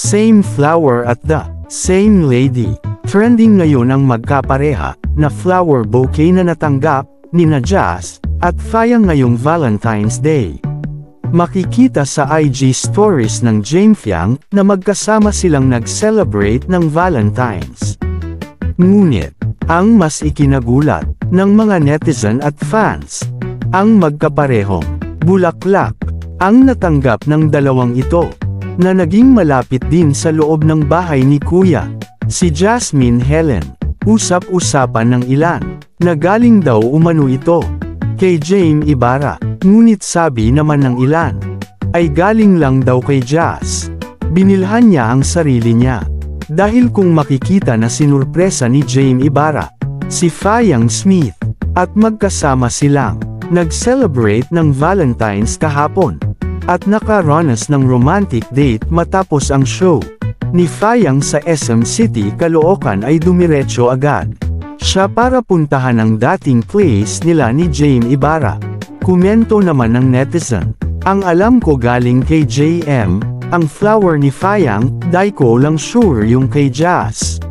Same flower at the same lady. Trending ngayon ang magkapareha na flower bouquet na natanggap nina Jazz at Fayang ngayong Valentine's Day. Makikita sa IG stories ng Jaemfyang na magkasama silang nag-celebrate ng Valentine's. Ngunit, ang mas ikinagulat ng mga netizen at fans, ang magkaparehong bulaklak ang natanggap ng dalawang ito, na naging malapit din sa loob ng bahay ni Kuya, si Jasmine Helen. Usap-usapan ng ilan, na galing daw umano ito kay Jaime Ibarra, ngunit sabi naman ng ilan, ay galing lang daw kay Jazz. Binilhan niya ang sarili niya. Dahil kung makikita na sinurpresa ni Jaime Ibarra, si Fayang Smith, at magkasama silang nag-celebrate ng Valentine's kahapon, at nakaranas ng romantic date matapos ang show ni Fayang sa SM City Caloocan ay dumiretso agad siya para puntahan ang dating place nila ni Jaime Ibarra. Komento naman ng netizen, ang alam ko galing kay JM, ang flower ni Fayang, di ko lang sure yung kay Jazz.